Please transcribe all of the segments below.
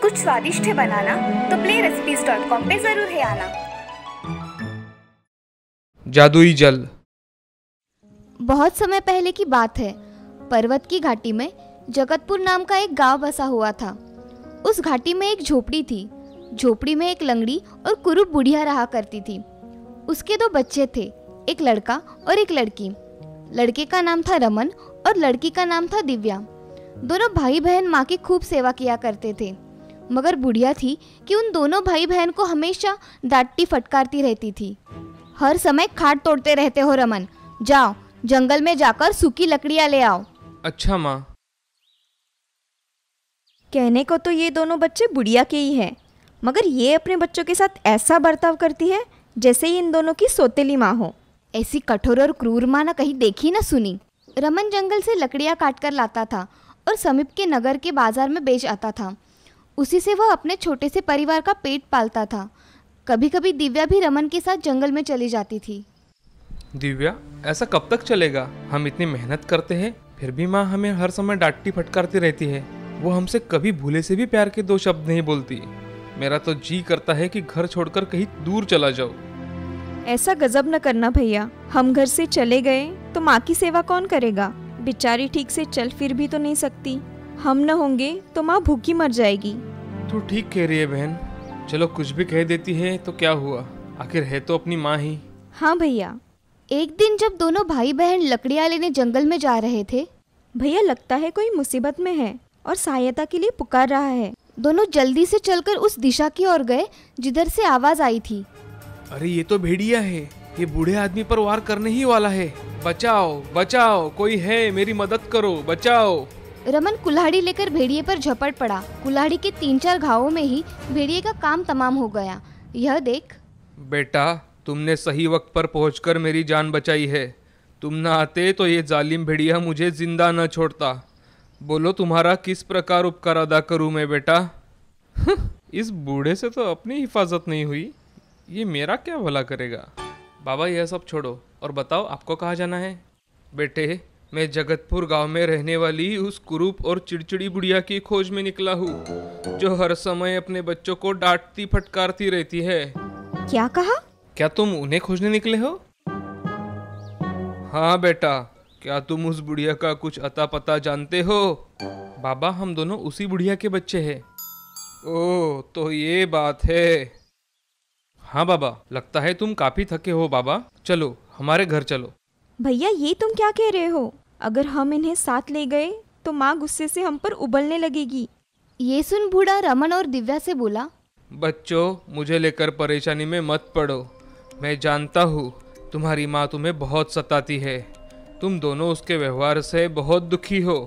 कुछ स्वादिष्ट है बनाना तो playrecipes.com पे जरूर है आना। जादुई जल। बहुत समय पहले की बात है। पर्वत की घाटी में जगतपुर नाम का एक गांव बसा हुआ था। उस घाटी में एक झोपड़ी थी। झोपड़ी में एक लंगड़ी और कुरूप बुढ़िया रहा करती थी। उसके 2 बच्चे थे, एक लड़का और एक लड़की। लड़के का नाम था रमन और लड़की का नाम था दिव्या। दोनों भाई बहन माँ की खूब सेवा किया करते थे, मगर बुढ़िया थी कि उन दोनों भाई बहन को हमेशा डांटती फटकारती रहती थी। हर समय खाट तोड़ते रहते हो रमन, जाओ जंगल में जाकर सूखी लकड़ियाँ ले आओ। अच्छा माँ। कहने को तो ये दोनों बच्चे बुढ़िया के ही हैं, मगर ये अपने बच्चों के साथ ऐसा बर्ताव करती है जैसे ही इन दोनों की सौतेली माँ हो। ऐसी कठोर और क्रूर माँ ना कहीं देखी ना सुनी। रमन जंगल से लकड़ियाँ काट कर लाता था और समीप के नगर के बाजार में बेच आता था। उसी से वह अपने छोटे से परिवार का पेट पालता था। कभी कभी दिव्या भी रमन के साथ जंगल में चली जाती थी। दिव्या, ऐसा कब तक चलेगा? हम इतनी मेहनत करते हैं फिर भी माँ हमें हर समय डांटती फटकारती रहती है। वो हमसे कभी भूले से भी प्यार के 2 शब्द नहीं बोलती। मेरा तो जी करता है कि घर छोड़कर कहीं दूर चला जाओ। ऐसा गजब न करना भैया, हम घर से चले गए तो माँ की सेवा कौन करेगा? बेचारी ठीक से चल फिर भी तो नहीं सकती। हम न होंगे तो माँ भूखी मर जाएगी। तू ठीक कह रही है बहन। चलो कुछ भी कह देती है तो क्या हुआ, आखिर है तो अपनी माँ ही। हाँ भैया। एक दिन जब दोनों भाई बहन लकड़ियाँ लेने जंगल में जा रहे थे, भैया लगता है कोई मुसीबत में है और सहायता के लिए पुकार रहा है। दोनों जल्दी से चलकर उस दिशा की ओर गए जिधर से आवाज आई थी। अरे ये तो भेड़िया है, ये बूढ़े आदमी पर वार करने ही वाला है। बचाओ बचाओ, कोई है, मेरी मदद करो, बचाओ। रमन कुल्हाड़ी लेकर भेड़िए पर झपट पड़ा। कुल्हाड़ी के 3-4 घावों में ही भेड़िए का काम तमाम हो गया। यह देख बेटा, तुमने सही वक्त पर पहुंचकर मेरी जान बचाई है। तुम ना आते तो ये जालिम भेड़िया मुझे जिंदा न छोड़ता। बोलो तुम्हारा किस प्रकार उपकार अदा करूं मैं बेटा? इस बूढ़े से तो अपनी हिफाजत नहीं हुई, ये मेरा क्या भला करेगा। बाबा यह सब छोड़ो और बताओ आपको कहाँ जाना है? बेटे, मैं जगतपुर गांव में रहने वाली उस कुरूप और चिड़चिड़ी बुढ़िया की खोज में निकला हूँ, जो हर समय अपने बच्चों को डांटती फटकारती रहती है। क्या कहा? क्या तुम उन्हें खोजने निकले हो? हाँ बेटा, क्या तुम उस बुढ़िया का कुछ अता पता जानते हो? बाबा, हम दोनों उसी बुढ़िया के बच्चे हैं। ओह, तो ये बात है। हाँ बाबा, लगता है तुम काफी थके हो बाबा, चलो हमारे घर चलो। भैया ये तुम क्या कह रहे हो? अगर हम इन्हें साथ ले गए तो माँ गुस्से से हम पर उबलने लगेगी। ये सुन बूढ़ा रमन और दिव्या से बोला, बच्चों, मुझे लेकर परेशानी में मत पड़ो। मैं जानता हूँ तुम्हारी माँ तुम्हें बहुत सताती है। तुम दोनों उसके व्यवहार से बहुत दुखी हो।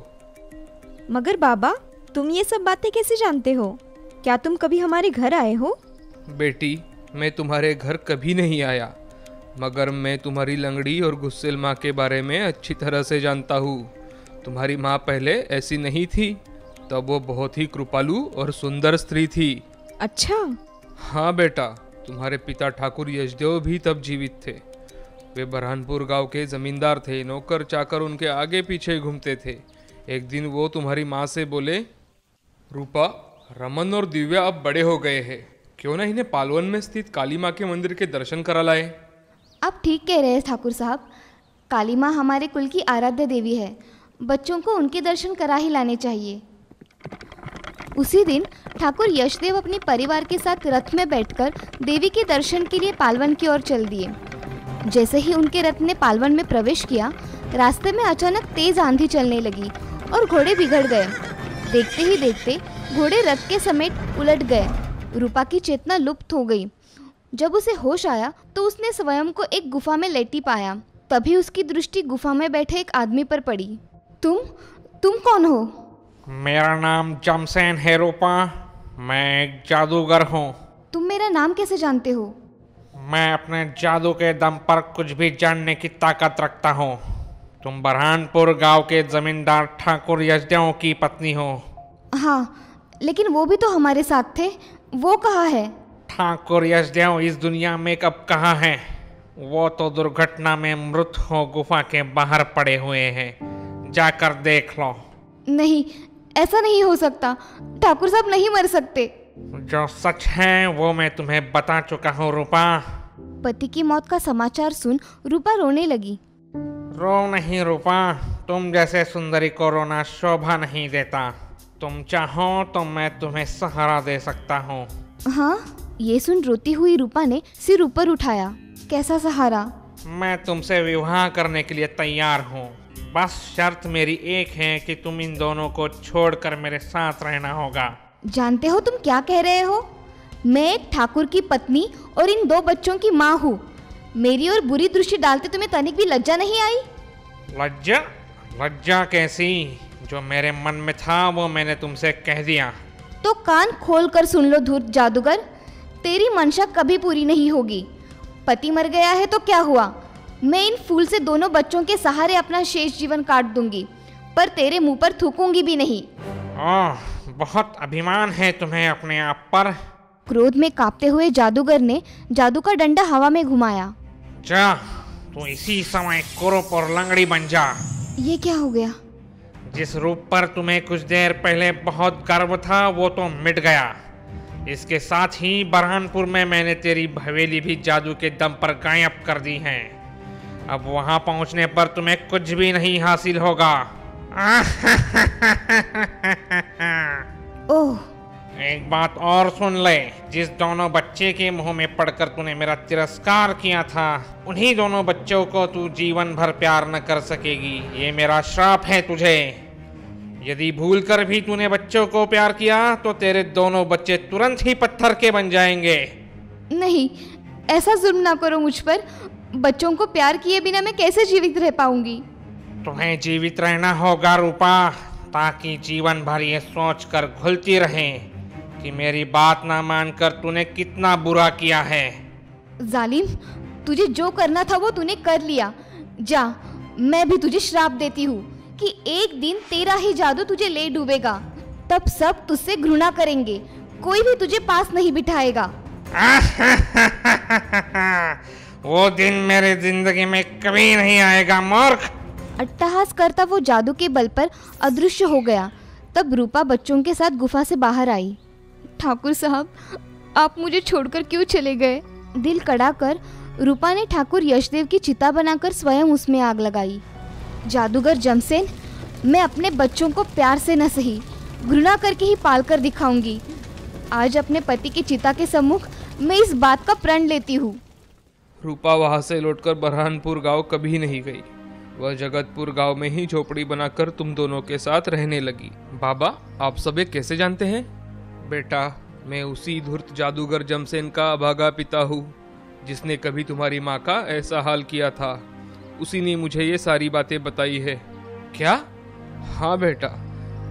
मगर बाबा, तुम ये सब बातें कैसे जानते हो? क्या तुम कभी हमारे घर आए हो? बेटी, मैं तुम्हारे घर कभी नहीं आया, मगर मैं तुम्हारी लंगड़ी और गुस्सेल माँ के बारे में अच्छी तरह से जानता हूँ। तुम्हारी माँ पहले ऐसी नहीं थी, तब वो बहुत ही कृपालु और सुंदर स्त्री थी। अच्छा। हाँ बेटा, तुम्हारे पिता ठाकुर यशदेव भी तब जीवित थे। वे बरहानपुर गांव के जमींदार थे। नौकर चाकर उनके आगे पीछे घूमते थे। एक दिन वो तुम्हारी माँ से बोले, रूपा, रमन और दिव्या अब बड़े हो गए हैं, क्यों ना इन्हें पालवन में स्थित काली माँ के मंदिर के दर्शन करा लाए। आप ठीक कह रहे हैं ठाकुर साहब। काली माँ हमारे कुल की आराध्य देवी है। बच्चों को उनके दर्शन करा ही लाने चाहिए। उसी दिन ठाकुर यशदेव अपने परिवार के साथ रथ में बैठकर देवी के दर्शन के लिए पालवन की ओर चल दिए। जैसे ही उनके रथ ने पालवन में प्रवेश किया, रास्ते में अचानक तेज आंधी चलने लगी और घोड़े बिगड़ गए। देखते ही देखते घोड़े रथ के समेत उलट गए। रूपा की चेतना लुप्त हो गई। जब उसे होश आया तो उसने स्वयं को एक गुफा में लेटी पाया। तभी उसकी दृष्टि गुफा में बैठे एक आदमी पर पड़ी। तुम कौन हो? मेरा नाम जमसेन है रूपा, मैं एक जादूगर हूँ। तुम मेरा नाम कैसे जानते हो? मैं अपने जादू के दम पर कुछ भी जानने की ताकत रखता हूँ। तुम बरहानपुर गांव के जमींदार ठाकुर यशदेव की पत्नी हो। हाँ, लेकिन वो भी तो हमारे साथ थे। वो कहाँ है? ठाकुर यशदेव इस दुनिया में कब कहाँ है? वो तो दुर्घटना में मृत हो गुफा के बाहर पड़े हुए हैं, जाकर देख लो। नहीं, ऐसा नहीं हो सकता। ठाकुर साहब नहीं मर सकते। जो सच है वो मैं तुम्हें बता चुका हूँ रूपा। पति की मौत का समाचार सुन रूपा रोने लगी। रो नहीं रूपा, तुम जैसे सुंदरी को रोना शोभा नहीं देता। तुम चाहो तो मैं तुम्हें सहारा दे सकता हूँ। हाँ, ये सुन रोती हुई रूपा ने सिर ऊपर उठाया। कैसा सहारा? मैं तुमसे विवाह करने के लिए तैयार हूँ। बस शर्त मेरी एक है कि तुम इन दोनों को छोड़कर मेरे साथ रहना होगा। जानते हो तुम क्या कह रहे हो? मैं एक ठाकुर की पत्नी और इन 2 बच्चों की माँ हूँ। मेरी और बुरी दृष्टि डालते तुम्हें तनिक भी लज्जा नहीं आई? लज्जा? लज्जा कैसी? जो मेरे मन में था वो मैंने तुमसे कह दिया। तो कान खोल कर सुन लो धूर्त जादूगर, तेरी मंशा कभी पूरी नहीं होगी। पति मर गया है तो क्या हुआ? मैं इन फूल से दोनों बच्चों के सहारे अपना शेष जीवन काट दूंगी, पर तेरे मुंह पर थूकूंगी भी नहीं। ओह, बहुत अभिमान है तुम्हें अपने आप पर। क्रोध में कांपते हुए जादूगर ने जादू का डंडा हवा में घुमाया। जा, तू इसी समय कुरूप और लंगड़ी बन जा। ये क्या हो गया? जिस रूप पर तुम्हें कुछ देर पहले बहुत गर्व था वो तो मिट गया। इसके साथ ही बरहानपुर में मैंने तेरी हवेली भी जादू के दम पर गायब कर दी है। अब वहां पहुंचने पर तुम्हें कुछ भी नहीं हासिल होगा। ओह, एक बात और सुन ले, जिस दोनों बच्चे के मुंह में पड़कर तूने मेरा तिरस्कार किया था, उन्हीं दोनों बच्चों को तू जीवन भर प्यार न कर सकेगी। ये मेरा श्राप है तुझे। यदि भूल कर भी तूने बच्चों को प्यार किया तो तेरे दोनों बच्चे तुरंत ही पत्थर के बन जाएंगे। नहीं, ऐसा जुल्म ना करो मुझ पर। बच्चों को प्यार किए बिना मैं कैसे जीवित रह पाऊंगी? तुम्हें जीवित रहना होगा रूपा, ताकि जीवन भर ये सोच कर घुलती रहे कि मेरी बात ना मानकर तूने कितना बुरा किया है। जालिम, तुझे जो करना था वो तूने कर लिया। जा, मैं भी तुझे श्राप देती हूँ कि एक दिन तेरा ही जादू तुझे ले डूबेगा। तब सब तुझसे घृणा करेंगे, कोई भी तुझे पास नहीं बिठाएगा। वो दिन मेरे जिंदगी में कभी नहीं आएगा मूर्ख। अट्टहास करता वो जादू के बल पर अदृश्य हो गया। तब रूपा बच्चों के साथ गुफा से बाहर आई। ठाकुर साहब, आप मुझे छोड़कर क्यों चले गए? दिल कड़ा कर रूपा ने ठाकुर यशदेव की चिता बनाकर स्वयं उसमें आग लगाई। जादूगर जमसेन, मैं अपने बच्चों को प्यार से न सही घृणा करके ही पाल कर दिखाऊंगी। आज अपने पति की चिता के सम्मुख मैं इस बात का प्रण लेती हूँ। रूपा वहाँ से लौटकर बरहानपुर गांव कभी नहीं गई। वह जगतपुर गांव में ही झोपड़ी बनाकर तुम दोनों के साथ रहने लगी। बाबा, आप सब ये कैसे जानते हैं? बेटा, मैं उसी धूर्त जादूगर जमसेन का अभागा पिता हूँ जिसने कभी तुम्हारी माँ का ऐसा हाल किया था। उसी ने मुझे ये सारी बातें बताई है। क्या? हाँ बेटा,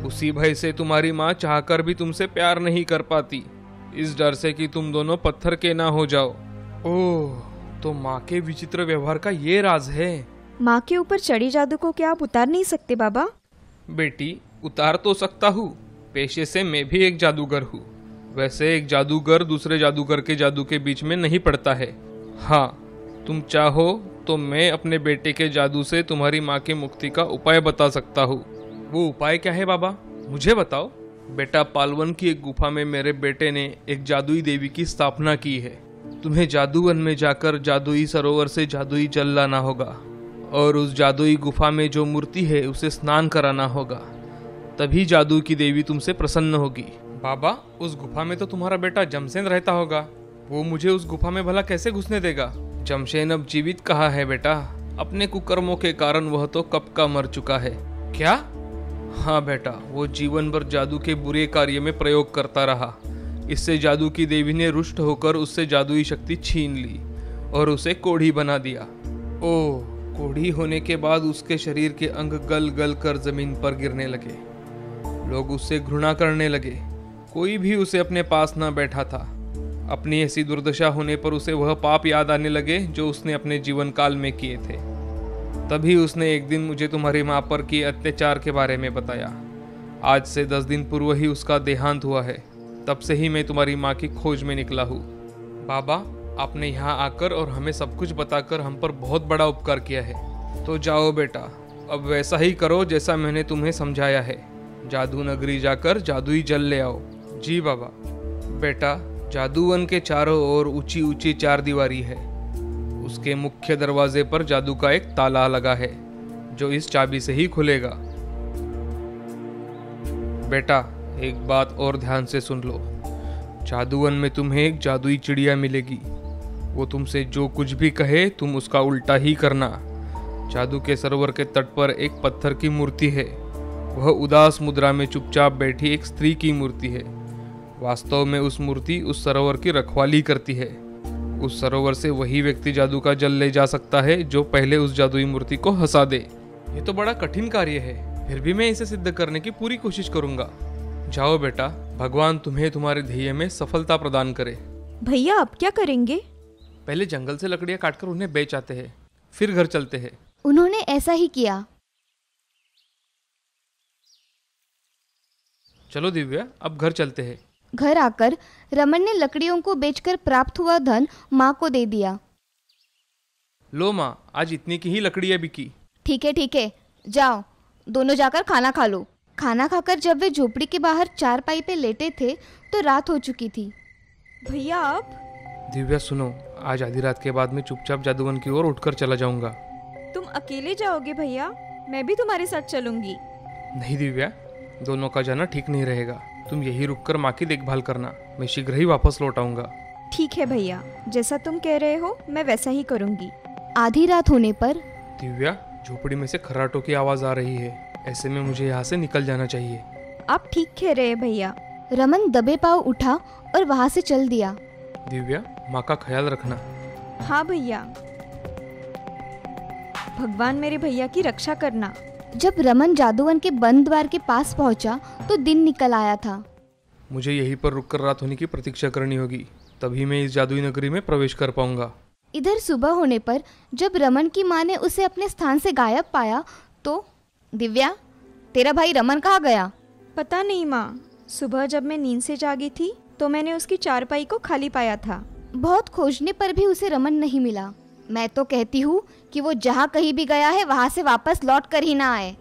उसी भय से तुम्हारी माँ चाहकर भी तुमसे प्यार नहीं कर पाती, इस डर से कि तुम दोनों पत्थर के ना हो जाओ। ओह, तो माँ के विचित्र व्यवहार का ये राज है। माँ के ऊपर चढ़ी जादू को क्या आप उतार नहीं सकते बाबा? बेटी, उतार तो सकता हूँ। पेशे से मैं भी एक जादूगर हूँ। वैसे एक जादूगर दूसरे जादूगर के जादू के बीच में नहीं पड़ता है। हाँ, तुम चाहो तो मैं अपने बेटे के जादू से तुम्हारी माँ की मुक्ति का उपाय बता सकता हूँ। वो उपाय क्या है बाबा, मुझे बताओ। बेटा, पालवन की एक गुफा में मेरे बेटे ने एक जादुई देवी की स्थापना की है। तुम्हें जादूवन में जाकर जादुई सरोवर से जादुई जल लाना होगा और उस जादुई गुफा में जो मूर्ति है उसे स्नान कराना होगा, तभी जादू की देवी तुमसे प्रसन्न होगी। बाबा, उस गुफा में तो तुम्हारा बेटा जमसेन रहता होगा, वो मुझे उस गुफा में भला कैसे घुसने देगा? जमशेन अब जीवित कहाँ है बेटा? अपने कुकर्मों के कारण वह तो कब का मर चुका है। क्या? हाँ बेटा, वो जीवन भर जादू के बुरे कार्य में प्रयोग करता रहा। इससे जादू की देवी ने रुष्ट होकर उससे जादुई शक्ति छीन ली और उसे कोढ़ी बना दिया। ओह, कोढ़ी होने के बाद उसके शरीर के अंग गल गल कर जमीन पर गिरने लगे। लोग उससे घृणा करने लगे। कोई भी उसे अपने पास न बैठा था। अपनी ऐसी दुर्दशा होने पर उसे वह पाप याद आने लगे जो उसने अपने जीवन काल में किए थे। तभी उसने एक दिन मुझे तुम्हारी माँ पर किए अत्याचार के बारे में बताया। आज से 10 दिन पूर्व ही उसका देहांत हुआ है। तब से ही मैं तुम्हारी माँ की खोज में निकला हूँ। बाबा, आपने यहाँ आकर और हमें सब कुछ बताकर हम पर बहुत बड़ा उपकार किया है। तो जाओ बेटा, अब वैसा ही करो जैसा मैंने तुम्हें समझाया है। जादू नगरी जाकर जादुई जल ले आओ। जी बाबा। बेटा, जादूवन के चारों ओर ऊंची ऊंची चार दीवारी है। उसके मुख्य दरवाजे पर जादू का एक ताला लगा है जो इस चाबी से ही खुलेगा। बेटा, एक बात और ध्यान से सुन लो। जादूवन में तुम्हें एक जादुई चिड़िया मिलेगी। वो तुमसे जो कुछ भी कहे तुम उसका उल्टा ही करना। जादू के सरोवर के तट पर एक पत्थर की मूर्ति है। वह उदास मुद्रा में चुपचाप बैठी एक स्त्री की मूर्ति है। वास्तव में उस मूर्ति उस सरोवर की रखवाली करती है। उस सरोवर से वही व्यक्ति जादू का जल ले जा सकता है जो पहले उस जादुई मूर्ति को हंसा दे। ये तो बड़ा कठिन कार्य है, फिर भी मैं इसे सिद्ध करने की पूरी कोशिश करूंगा। जाओ बेटा, भगवान तुम्हें तुम्हारे ध्येय में सफलता प्रदान करे। भैया अब क्या करेंगे? पहले जंगल से लकड़ियां काटकर उन्हें बेच आते हैं, फिर घर चलते हैं। उन्होंने ऐसा ही किया। चलो दिव्या, अब घर चलते हैं। घर आकर रमन ने लकड़ियों को बेचकर प्राप्त हुआ धन माँ को दे दिया। लो माँ, आज इतनी की ही लकड़ियां बिकी। ठीक है, जाओ दोनों जाकर खाना खा लो। खाना खाकर जब वे झोपड़ी के बाहर चारपाई पे लेटे थे तो रात हो चुकी थी। भैया अब? दिव्या सुनो, आज आधी रात के बाद मैं चुपचाप जादूवन की ओर उठकर चला जाऊंगा। तुम अकेले जाओगे भैया? मैं भी तुम्हारे साथ चलूंगी। नहीं दिव्या, दोनों का जाना ठीक नहीं रहेगा। तुम यही रुककर माँ की देखभाल करना, मैं शीघ्र ही वापस लौट आऊंगा। ठीक है भैया, जैसा तुम कह रहे हो मैं वैसा ही करूंगी। आधी रात होने पर दिव्या, झोपड़ी में से खर्राटों की आवाज आ रही है। ऐसे में मुझे यहाँ से निकल जाना चाहिए। आप ठीक कह रहे हैं भैया। रमन दबे पांव उठा और वहां से चल दिया। दिव्या, माँ का ख्याल रखना। हाँ भैया। भगवान मेरे भैया की रक्षा करना। जब रमन जादूवन के बंद द्वार के पास पहुंचा तो दिन निकल आया था। मुझे यहीं पर रुककर रात होने की प्रतीक्षा करनी होगी, तभी मैं इस जादुई नगरी में प्रवेश कर पाऊंगा। इधर सुबह होने पर जब रमन की माँ ने उसे अपने स्थान से गायब पाया तो दिव्या, तेरा भाई रमन कहाँ गया? पता नहीं माँ, सुबह जब मैं नींद से जागी थी तो मैंने उसकी चारपाई को खाली पाया था। बहुत खोजने पर भी उसे रमन नहीं मिला। मैं तो कहती हूँ कि वो जहाँ कहीं भी गया है वहाँ से वापस लौट कर ही ना आए।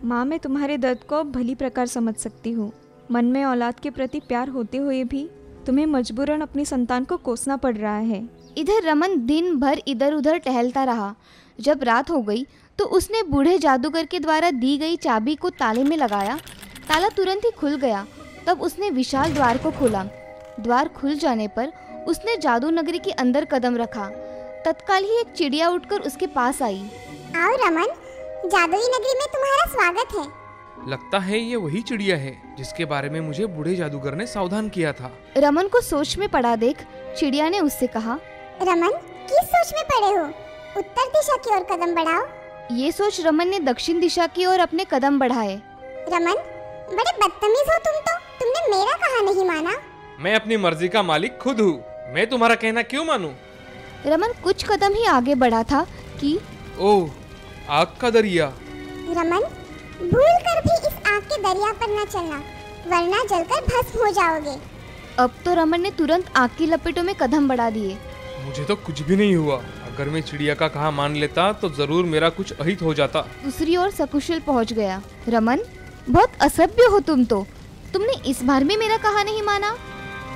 माँ, मैं तुम्हारे दर्द को भली प्रकार समझ सकती हूँ। मन में औलाद के प्रति प्यार होते हुए भी तुम्हें मजबूरन अपनी संतान को कोसना पड़ रहा है। इधर रमन दिन भर इधर उधर टहलता रहा। जब रात हो गई तो उसने बूढ़े जादूगर के द्वारा दी गई चाबी को ताले में लगाया। ताला तुरंत ही खुल गया। तब उसने विशाल द्वार को खोला। द्वार खुल जाने पर उसने जादू नगरी के अंदर कदम रखा। तत्काल ही एक चिड़िया उठकर उसके पास आई। आओ रमन, जादुई नगरी में तुम्हारा स्वागत है। लगता है ये वही चिड़िया है जिसके बारे में मुझे बूढ़े जादूगर ने सावधान किया था। रमन को सोच में पड़ा देख चिड़िया ने उससे कहा, रमन, किस सोच में पड़े हो? उत्तर दिशा की ओर कदम बढ़ाओ। ये सोच रमन ने दक्षिण दिशा की ओर अपने कदम बढ़ाए। रमन, बड़े बदतमीज हो तुम तो। तुमने मेरा कहा नहीं माना। मैं अपनी मर्जी का मालिक खुद हूँ, मैं तुम्हारा कहना क्यों मानूं? रमन कुछ कदम ही आगे बढ़ा था कि ओह, आग का दरिया। रमन, भूल कर भी इस आग के दरिया पर न चलना, वरना जलकर भस्म हो जाओगे। अब तो रमन ने तुरंत आग की लपेटों में कदम बढ़ा दिए। मुझे तो कुछ भी नहीं हुआ। अगर मैं चिड़िया का कहा मान लेता तो जरूर मेरा कुछ अहित हो जाता। दूसरी ओर सकुशल पहुंच गया। रमन, बहुत असभ्य हो तुम तो। तुमने इस बार भी मेरा कहा नहीं माना।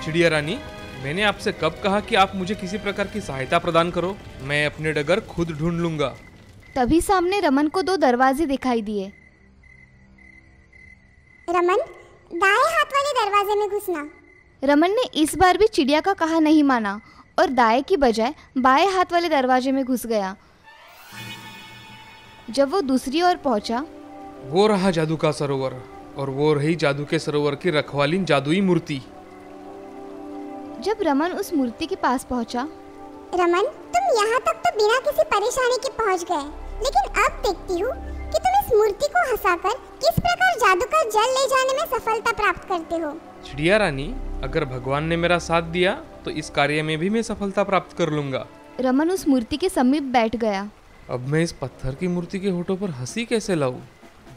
चिड़िया रानी, मैंने आपसे कब कहा कि आप मुझे किसी प्रकार की सहायता प्रदान करो? मैं अपने डगर खुद ढूंढ लूंगा। तभी सामने रमन को दो दरवाजे दिखाई दिए। रमन, दाएं हाथ वाले दरवाजे में घुसना। रमन ने इस बार भी चिड़िया का कहा नहीं माना और दाएं की बजाय बाएं हाथ वाले दरवाजे में घुस गया। जब वो दूसरी ओर पहुंचा, वो रहा जादू का सरोवर और वो रही जादू के सरोवर की रखवाली जादुई मूर्ति। जब रमन उस मूर्ति के पास पहुंचा, रमन, तुम यहाँ तक तो बिना किसी परेशानी के पहुँच गए, लेकिन अब देखती हूँ कि तुम इस मूर्ति को हंसाकर किस प्रकार जादू का जल ले जाने में सफलता प्राप्त करते हो। चिड़िया रानी, अगर भगवान ने मेरा साथ दिया तो इस कार्य में भी मैं सफलता प्राप्त कर लूंगा। रमन उस मूर्ति के समीप बैठ गया। अब मैं इस पत्थर की मूर्ति के होठों पर हंसी कैसे लाऊं?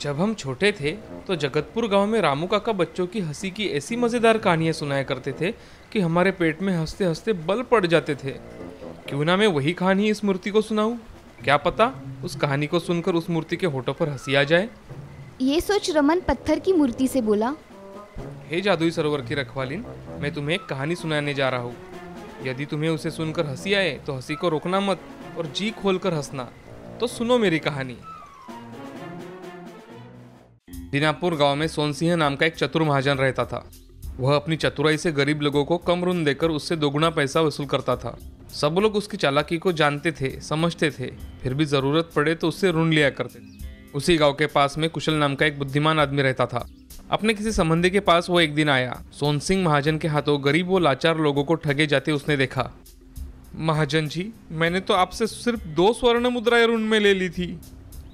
जब हम छोटे थे तो जगतपुर गांव में रामू काका बच्चों की हंसी की ऐसी मज़ेदार कहानियां सुनाया करते थे कि हमारे पेट में हंसते हंसते बल पड़ जाते थे। क्यों ना मैं वही कहानी इस मूर्ति को सुनाऊं? क्या पता उस कहानी को सुनकर उस मूर्ति के होठों पर हंसी आ जाए। ये सोच रमन पत्थर की मूर्ति से बोला, हे जादुई सरोवर की रखवालिन, मैं तुम्हें एक कहानी सुनाने जा रहा हूँ। यदि तुम्हें उसे सुनकर हंसी आए तो हंसी को रोकना मत और जी खोलकर हंसना। तो सुनो मेरी कहानी। दीनापुर गांव में सोनसिंह नाम का एक चतुर महाजन रहता था। वह अपनी चतुराई से गरीब लोगों को कम ऋण देकर उससे दोगुना पैसा वसूल करता था। सब लोग उसकी चालाकी को जानते थे, समझते थे, फिर भी जरूरत पड़े तो उससे ऋण लिया करते थे। उसी गांव के पास में कुशल नाम का एक बुद्धिमान आदमी रहता था। अपने किसी संबंधी के पास वो एक दिन आया। सोनसिंह महाजन के हाथों गरीब व लाचार लोगों को ठगे जाते उसने देखा। महाजन जी, मैंने तो आपसे सिर्फ 2 स्वर्ण मुद्राएं ऋण में ले ली थी।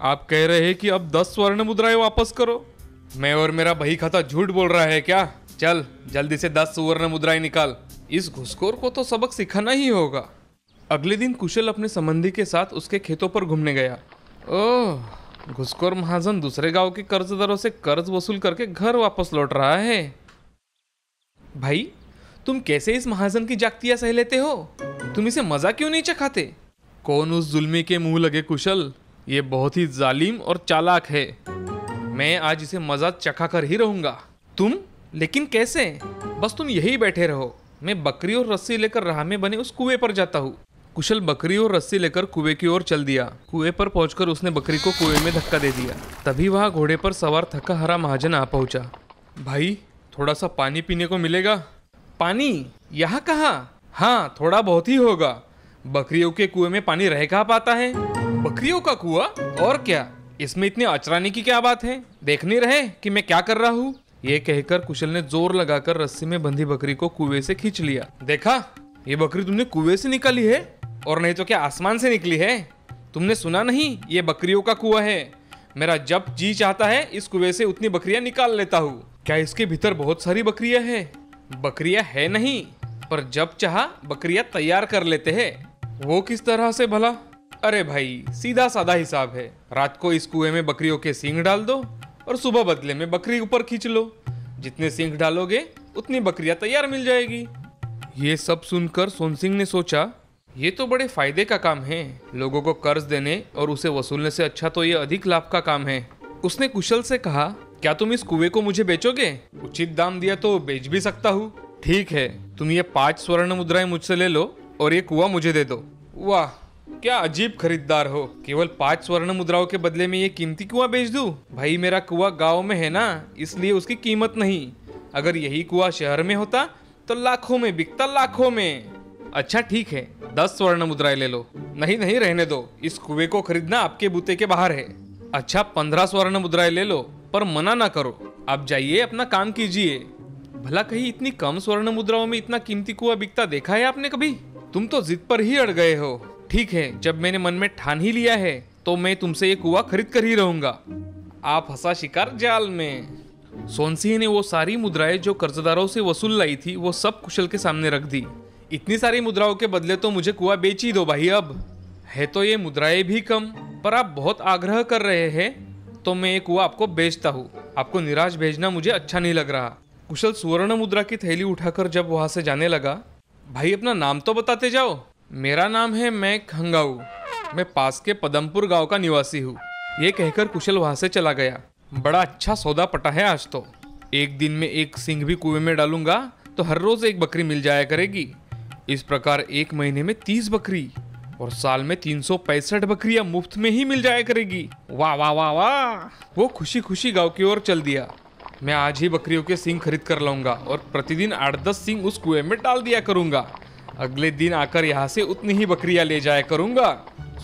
आप कह रहे हैं कि अब 10 स्वर्ण मुद्राएं वापस करो। मैं और मेरा बही खाता झूठ बोल रहा है क्या? चल जल्दी से 10 स्वर्ण मुद्राएं निकाल। इस घुसखोर को तो सबक सिखाना ही होगा। अगले दिन कुशल अपने संबंधी के साथ उसके खेतों पर घूमने गया। ओह, घुसखोर महाजन दूसरे गांव के कर्जदारों से कर्ज वसूल करके घर वापस लौट रहा है। भाई, तुम कैसे इस महाजन की जागतियां सह लेते हो? तुम इसे मजा क्यों नहीं चखाते? कौन उस जुल्मी के मुंह लगे कुशल? ये बहुत ही जालिम और चालाक है। मैं आज इसे मजा चखा कर ही रहूंगा। तुम? लेकिन कैसे? बस तुम यही बैठे रहो। मैं बकरी और रस्सी लेकर राह में बने उस कुएं पर जाता हूँ। कुशल बकरी और रस्सी लेकर कुएं की ओर चल दिया। कुएं पर पहुंचकर उसने बकरी को कुएं में धक्का दे दिया। तभी वहां घोड़े पर सवार थका हरा महाजन आ पहुंचा। भाई, थोड़ा सा पानी पीने को मिलेगा? पानी? यहाँ कहाँ? हाँ, थोड़ा बहुत ही होगा। बकरियों के कुएं में पानी रह कहाँ पाता है? बकरियों का कुआं? और क्या, इसमें इतने अचराने की क्या बात है? देख नहीं रहे कि मैं क्या कर रहा हूँ? ये कहकर कुशल ने जोर लगाकर रस्सी में बंधी बकरी को कुएं से खींच लिया। देखा, ये बकरी तुमने कुएं से निकाली है, और नहीं तो क्या आसमान से निकली है? तुमने सुना नहीं, ये बकरियों का कुआं है। मेरा जब जी चाहता है इस कुएं से उतनी बकरियां निकाल लेता हूँ। क्या इसके भीतर बहुत सारी बकरियां हैं? बकरियां है नहीं, पर जब चाहा बकरियां तैयार कर लेते हैं। वो किस तरह से भला? अरे भाई, सीधा साधा हिसाब है। रात को इस कुएं में बकरियों के सींग डाल दो और सुबह बदले में बकरी ऊपर खींच लो। जितने सींग डालोगे उतनी बकरियां तैयार मिल जाएगी। ये सब सुनकर सोनसिंह ने सोचा, ये तो बड़े फायदे का काम है। लोगों को कर्ज देने और उसे वसूलने से अच्छा तो ये अधिक लाभ का काम है। उसने कुशल से कहा, क्या तुम इस कुएं को मुझे बेचोगे? उचित दाम दिया तो बेच भी सकता हूँ। ठीक है, तुम ये 5 स्वर्ण मुद्राएं मुझसे ले लो और ये कुआं मुझे दे दो। वाह, क्या अजीब खरीदार हो। केवल 5 स्वर्ण मुद्राओं के बदले में ये कीमती कुआं बेच दूं? भाई, मेरा कुआं गांव में है ना, इसलिए उसकी कीमत नहीं। अगर यही कुआं शहर में होता तो लाखों में बिकता, लाखों में। अच्छा ठीक है, 10 स्वर्ण मुद्राएं ले लो। नहीं नहीं, रहने दो, इस कुएं को खरीदना आपके बूते के बाहर है। अच्छा 15 स्वर्ण मुद्राएं ले लो, पर मना ना करो। आप जाइए, अपना काम कीजिए। भला कहीं इतनी कम स्वर्ण मुद्राओं में इतना कीमती कुआं बिकता देखा है आपने कभी? तुम तो जिद पर ही अड़ गए हो। ठीक है, जब मैंने मन में ठान ही लिया है तो मैं तुमसे ये कुआं खरीद कर ही रहूंगा। आप फंसा शिकार जाल में। सोनसिंह ने वो सारी मुद्राएं जो कर्जदारों से वसूल लाई थी वो सब कुशल के सामने रख दी। इतनी सारी मुद्राओं के बदले तो मुझे कुआं बेच ही दो भाई। अब है तो ये मुद्राएं भी कम, पर आप बहुत आग्रह कर रहे हैं तो मैं ये कुआं आपको बेचता हूँ। आपको निराश भेजना मुझे अच्छा नहीं लग रहा। कुशल सुवर्ण मुद्रा की थैली उठाकर जब वहां से जाने लगा, भाई अपना नाम तो बताते जाओ। मेरा नाम है मैक हंगाऊ। मैं पास के पदमपुर गांव का निवासी हूँ। ये कहकर कुशल वहां से चला गया। बड़ा अच्छा सौदा पटा है आज तो। एक दिन में एक सिंह भी कुएं में डालूंगा तो हर रोज एक बकरी मिल जाया करेगी। इस प्रकार 1 महीने में 30 बकरी और साल में 365 बकरियां मुफ्त में ही मिल जाया करेगी। वाह वाह वाह वाह। वो खुशी खुशी गांव की ओर चल दिया। मैं आज ही बकरियों के सींग खरीद कर लाऊंगा और प्रतिदिन 8-10 सींग उस कुएं में डाल दिया करूंगा। अगले दिन आकर यहाँ से उतनी ही बकरियां ले जाया करूंगा।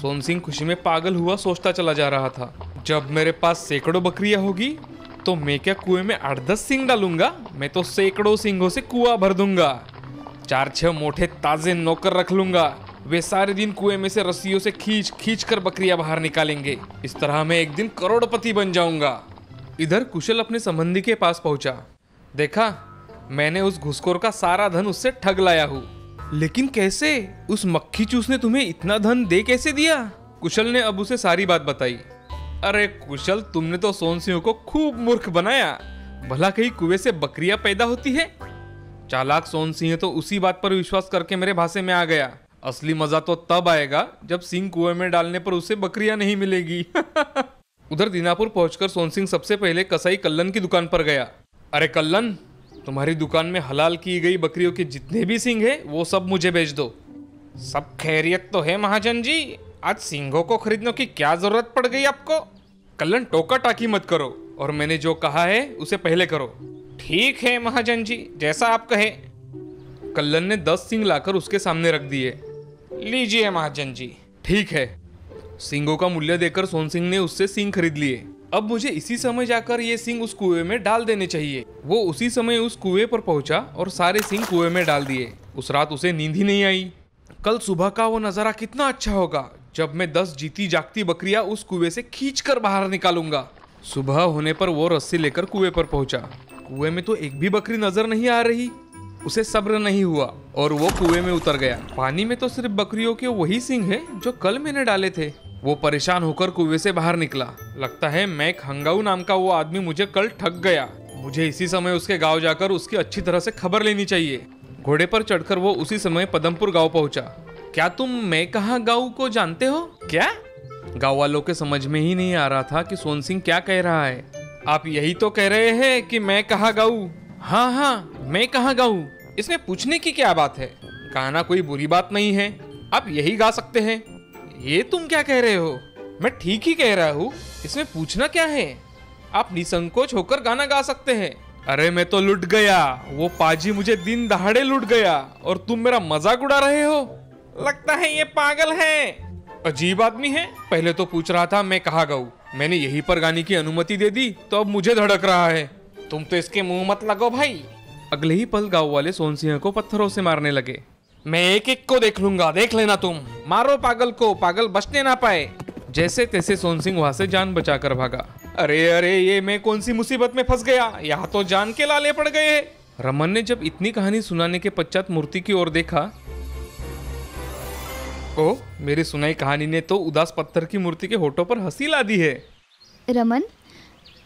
सोनसिंह खुशी में पागल हुआ सोचता चला जा रहा था। जब मेरे पास सैकड़ों बकरियां होगी तो मैं क्या कुएं में 8-10 सींग डालूंगा? मैं तो सैकड़ों सींगों से कुआं भर दूंगा। 4-6 मोटे ताजे नौकर रख लूंगा। वे सारे दिन कुएं में से रस्सियों से खींच खींच कर बकरियां बाहर निकालेंगे। इस तरह मैं एक दिन करोड़पति बन जाऊंगा। इधर कुशल अपने संबंधी के पास पहुंचा। देखा, मैंने उस घुसखोर का सारा धन उससे ठग लाया हूँ। लेकिन कैसे? उस मक्खी चूस ने तुम्हें इतना धन दे कैसे दिया? कुशल ने अब उसे सारी बात बताई। अरे कुशल, तुमने तो सोन सिंह को खूब मूर्ख बनाया। भला कहीं कुएं से बकरियां पैदा होती है? चालाक सोन सिंह तो उसी बात पर विश्वास करके मेरे भाषे में आ गया। असली मजा तो तब आएगा जब सिंह कुएं में डालने पर उसे बकरियां नहीं मिलेगी। उधर दीनापुर पहुंचकर सोन सिंह सबसे पहले कसाई कल्लन की दुकान पर गया। अरे कल्लन, तुम्हारी दुकान में हलाल की गई बकरियों के जितने भी सिंग है वो सब मुझे बेच दो। सब खैरियत तो है महाजन जी, आज सिंघों को खरीदने की क्या जरूरत पड़ गई आपको? कल्लन, टोका टाकी मत करो और मैंने जो कहा है उसे पहले करो। ठीक है महाजन जी, जैसा आप कहे। कल्लन ने 10 सिंग लाकर उसके सामने रख दिए। लीजिए महाजन जी। ठीक है। सिंगों का मूल्य देकर सोन सिंह ने उससे सिंग खरीद लिए। अब मुझे इसी समय जाकर ये सिंग उस कुएं में डाल देने चाहिए। वो उसी समय उस कुएं पर पहुंचा और सारे सिंग कुएं में डाल दिए। उस रात उसे नींद ही नहीं आई। कल सुबह का वो नजारा कितना अच्छा होगा जब मैं 10 जीती जागती बकरियां उस कुएं से खींचकर बाहर निकालूंगा। सुबह होने पर वो रस्सी लेकर कुएं पर पहुंचा। कुएं में तो एक भी बकरी नजर नहीं आ रही। उसे सब्र नहीं हुआ और वो कुएं में उतर गया। पानी में तो सिर्फ बकरियों के वही सिंग है जो कल मैंने डाले थे। वो परेशान होकर कुएं से बाहर निकला। लगता है मैक हंगाऊ नाम का वो आदमी मुझे कल ठग गया। मुझे इसी समय उसके गांव जाकर उसकी अच्छी तरह से खबर लेनी चाहिए। घोड़े पर चढ़कर वो उसी समय पदमपुर गांव पहुंचा। क्या तुम मैं कहाँ गांव को जानते हो? क्या? गांव वालों के समझ में ही नहीं आ रहा था कि सोन सिंह क्या कह रहा है। आप यही तो कह रहे हैं कि मैं कहाँ गाऊं? हाँ हाँ, मैं कहाँ गाऊं? इसमें पूछने की क्या बात है? गाना कोई बुरी बात नहीं है, आप यही गा सकते हैं। ये तुम क्या कह रहे हो? मैं ठीक ही कह रहा हूँ, इसमें पूछना क्या है? आप निसंकोच होकर गाना गा सकते हैं। अरे मैं तो लुट गया, वो पाजी मुझे दिन दहाड़े लुट गया और तुम मेरा मजाक उड़ा रहे हो। लगता है ये पागल है। अजीब आदमी है। पहले तो पूछ रहा था मैं कहाँ गाऊं। मैंने यहीं पर गाने की अनुमति दे दी तो अब मुझे धड़क रहा है। तुम तो इसके मुंह मत लगो भाई। अगले ही पल गांव वाले सोन सिंह को पत्थरों से मारने लगे। मैं एक एक को देख लूंगा, देख लेना तुम। मारो पागल को, पागल बचने ना पाए। जैसे तैसे सोन सिंह वहां से जान बचाकर भागा। अरे अरे, ये मैं कौन सी मुसीबत में फंस गया? यहाँ तो जान के लाले पड़ गए। रमन ने जब इतनी कहानी सुनाने के पश्चात मूर्ति की ओर देखा। ओ, मेरी सुनाई कहानी ने तो उदास पत्थर की मूर्ति के होठों पर हंसी ला दी है। रमन,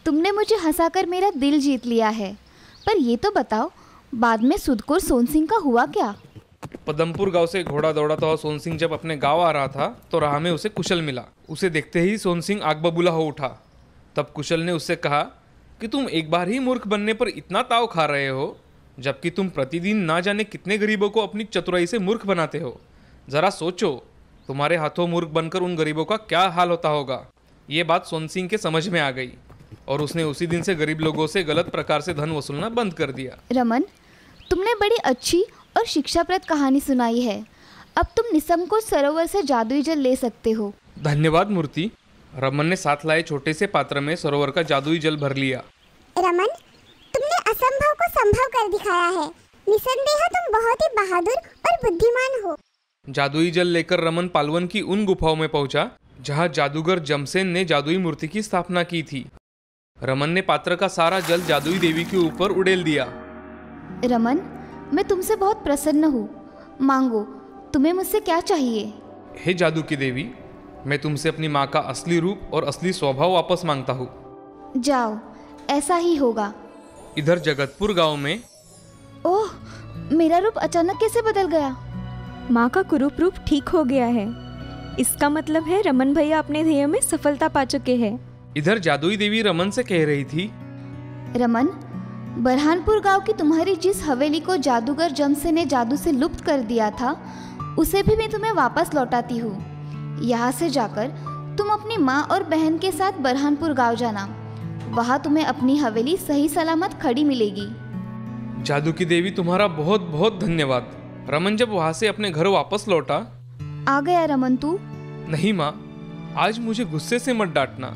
तुमने मुझे हंसाकर मेरा दिल जीत लिया है, पर ये तो बताओ बाद में सुदकोर सोन सिंह का हुआ क्या? पदमपुर गांव से घोड़ा दौड़ाता हुआ सोन सिंह जब अपने गांव आ रहा था तो राह में उसे कुशल मिला। उसे देखते ही सोन सिंह आग बबूला हो उठा। तब कुशल ने उससे कहा कि तुम एक बार ही मूर्ख बनने पर इतना ताव खा रहे हो, जबकि तुम प्रतिदिन ना जाने कितने गरीबों को अपनी चतुराई से मूर्ख बनाते हो। जरा सोचो, तुम्हारे हाथों मूर्ख बनकर उन गरीबों का क्या हाल होता होगा। ये बात सोन सिंह के समझ में आ गई और उसने उसी दिन से गरीब लोगों से गलत प्रकार से धन वसूलना बंद कर दिया। रमन, तुमने बड़ी अच्छी और शिक्षाप्रद कहानी सुनाई है। अब तुम निसंकोच सरोवर से जादुई जल ले सकते हो। धन्यवाद मूर्ति। रमन ने साथ लाए छोटे से पात्र में सरोवर का जादुई जल भर लिया। रमन, तुमने असंभव को संभव कर दिखाया है। निसंदेह तुम बहुत ही बहादुर और बुद्धिमान हो। जादुई जल लेकर रमन पालवन की उन गुफाओं में पहुंचा जहां जादूगर जमसेन ने जादुई मूर्ति की स्थापना की थी। रमन ने पात्र का सारा जल जादुई देवी के ऊपर उड़ेल दिया। रमन, मैं तुमसे बहुत प्रसन्न हूँ। मांगो, तुम्हें मुझसे क्या चाहिए? हे जादू की देवी, मैं तुमसे अपनी माँ का असली रूप और असली स्वभाव वापस मांगता हूँ। जाओ, ऐसा ही होगा। इधर जगतपुर गांव में। ओह, मेरा रूप अचानक कैसे बदल गया? माँ का कुरूप रूप ठीक हो गया है। इसका मतलब है रमन भैया अपने ध्येय में सफलता पा चुके हैं। इधर जादुई देवी रमन से कह रही थी, रमन, बरहानपुर गांव की तुम्हारी जिस हवेली को जादूगर जमसे ने जादू से लुप्त कर दिया था, उसे भी मैं तुम्हें वापस लौटाती हूँ। यहाँ से जाकर तुम अपनी माँ और बहन के साथ बरहानपुर गांव जाना। वहाँ तुम्हें अपनी हवेली सही सलामत खड़ी मिलेगी। जादू की देवी, तुम्हारा बहुत बहुत धन्यवाद। रमन जब वहां से अपने घर वापस लौटा। आ गया रमन तू? नहीं माँ, आज मुझे गुस्से से मत डांटना।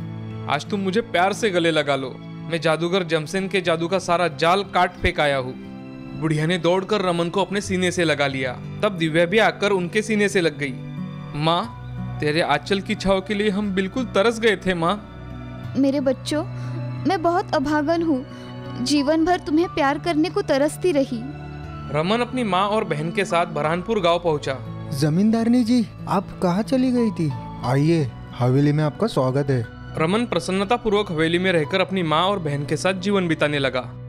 आज तुम मुझे प्यार से गले लगा लो। मैं जादूगर जमसेन के जादू का सारा जाल काट फेंक आया हूँ। बुढ़िया ने दौड़कर रमन को अपने सीने से लगा लिया। तब दिव्या भी आकर उनके सीने से लग गई। माँ, तेरे आंचल की छाव के लिए हम बिल्कुल तरस गए थे माँ। मेरे बच्चों, मैं बहुत अभागन हूँ। जीवन भर तुम्हें प्यार करने को तरसती रही। रमन अपनी माँ और बहन के साथ बरहानपुर गांव पहुंचा। जमींदारनी जी, आप कहाँ चली गई थी? आइए, हवेली में आपका स्वागत है। रमन प्रसन्नतापूर्वक हवेली में रहकर अपनी माँ और बहन के साथ जीवन बिताने लगा।